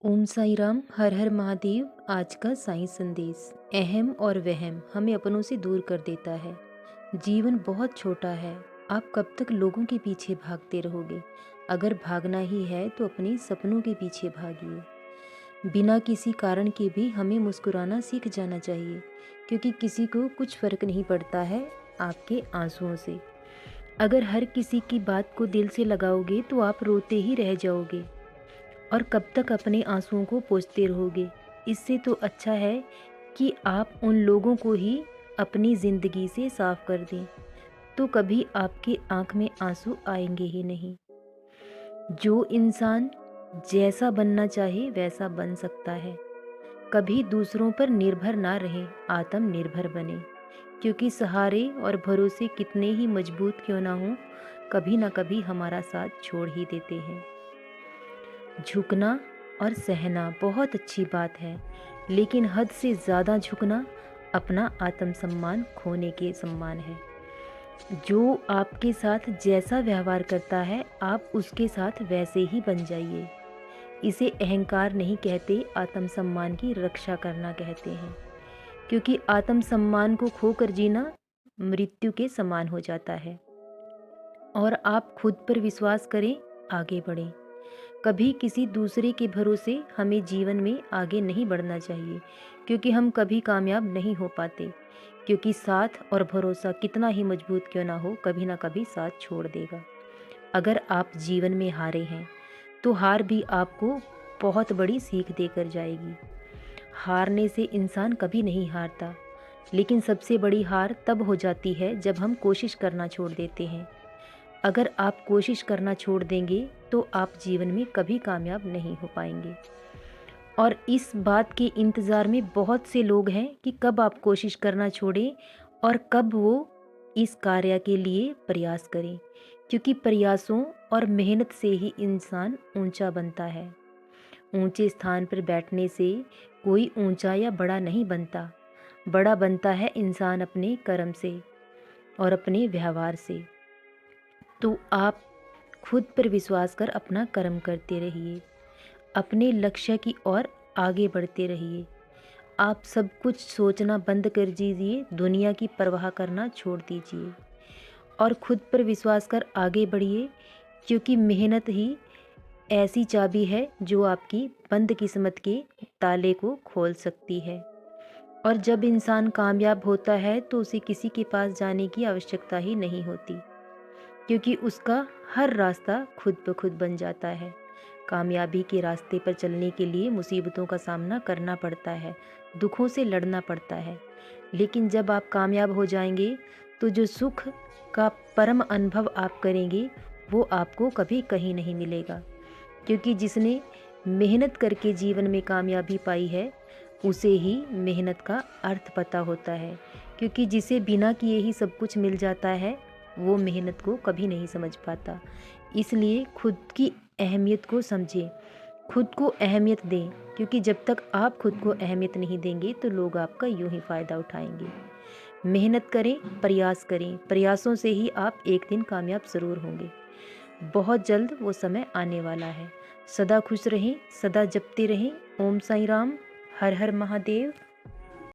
ओम साई राम। हर हर महादेव। आज का साईं संदेश। अहम और वहम हमें अपनों से दूर कर देता है। जीवन बहुत छोटा है। आप कब तक लोगों के पीछे भागते रहोगे? अगर भागना ही है तो अपने सपनों के पीछे भागिए। बिना किसी कारण के भी हमें मुस्कुराना सीख जाना चाहिए, क्योंकि किसी को कुछ फर्क नहीं पड़ता है आपके आंसुओं से। अगर हर किसी की बात को दिल से लगाओगे तो आप रोते ही रह जाओगे और कब तक अपने आंसुओं को पोंछते रहोगे। इससे तो अच्छा है कि आप उन लोगों को ही अपनी ज़िंदगी से साफ कर दें, तो कभी आपकी आंख में आंसू आएंगे ही नहीं। जो इंसान जैसा बनना चाहे वैसा बन सकता है। कभी दूसरों पर निर्भर ना रहें, आत्मनिर्भर बने, क्योंकि सहारे और भरोसे कितने ही मजबूत क्यों ना हों, कभी ना कभी हमारा साथ छोड़ ही देते हैं। झुकना और सहना बहुत अच्छी बात है, लेकिन हद से ज़्यादा झुकना अपना आत्मसम्मान खोने के समान है। जो आपके साथ जैसा व्यवहार करता है, आप उसके साथ वैसे ही बन जाइए। इसे अहंकार नहीं कहते, आत्मसम्मान की रक्षा करना कहते हैं, क्योंकि आत्मसम्मान को खोकर जीना मृत्यु के समान हो जाता है। और आप खुद पर विश्वास करें, आगे बढ़ें। कभी किसी दूसरे के भरोसे हमें जीवन में आगे नहीं बढ़ना चाहिए, क्योंकि हम कभी कामयाब नहीं हो पाते। क्योंकि साथ और भरोसा कितना ही मजबूत क्यों ना हो, कभी ना कभी साथ छोड़ देगा। अगर आप जीवन में हारे हैं तो हार भी आपको बहुत बड़ी सीख देकर जाएगी। हारने से इंसान कभी नहीं हारता, लेकिन सबसे बड़ी हार तब हो जाती है जब हम कोशिश करना छोड़ देते हैं। अगर आप कोशिश करना छोड़ देंगे तो आप जीवन में कभी कामयाब नहीं हो पाएंगे। और इस बात के इंतज़ार में बहुत से लोग हैं कि कब आप कोशिश करना छोड़ें और कब वो इस कार्य के लिए प्रयास करें, क्योंकि प्रयासों और मेहनत से ही इंसान ऊंचा बनता है। ऊंचे स्थान पर बैठने से कोई ऊंचा या बड़ा नहीं बनता। बड़ा बनता है इंसान अपने कर्म से और अपने व्यवहार से। तो आप खुद पर विश्वास कर अपना कर्म करते रहिए, अपने लक्ष्य की ओर आगे बढ़ते रहिए। आप सब कुछ सोचना बंद कर दीजिए, दुनिया की परवाह करना छोड़ दीजिए और खुद पर विश्वास कर आगे बढ़िए, क्योंकि मेहनत ही ऐसी चाबी है जो आपकी बंद किस्मत के ताले को खोल सकती है। और जब इंसान कामयाब होता है तो उसे किसी के पास जाने की आवश्यकता ही नहीं होती, क्योंकि उसका हर रास्ता खुद ब खुद बन जाता है। कामयाबी के रास्ते पर चलने के लिए मुसीबतों का सामना करना पड़ता है, दुखों से लड़ना पड़ता है, लेकिन जब आप कामयाब हो जाएंगे तो जो सुख का परम अनुभव आप करेंगे वो आपको कभी कहीं नहीं मिलेगा। क्योंकि जिसने मेहनत करके जीवन में कामयाबी पाई है, उसे ही मेहनत का अर्थ पता होता है। क्योंकि जिसे बिना किए ही सब कुछ मिल जाता है, वो मेहनत को कभी नहीं समझ पाता। इसलिए खुद की अहमियत को समझें, खुद को अहमियत दें, क्योंकि जब तक आप खुद को अहमियत नहीं देंगे तो लोग आपका यूं ही फ़ायदा उठाएंगे। मेहनत करें, प्रयास करें, प्रयासों से ही आप एक दिन कामयाब ज़रूर होंगे। बहुत जल्द वो समय आने वाला है। सदा खुश रहें, सदा जपते रहें। ओम साई राम। हर हर महादेव।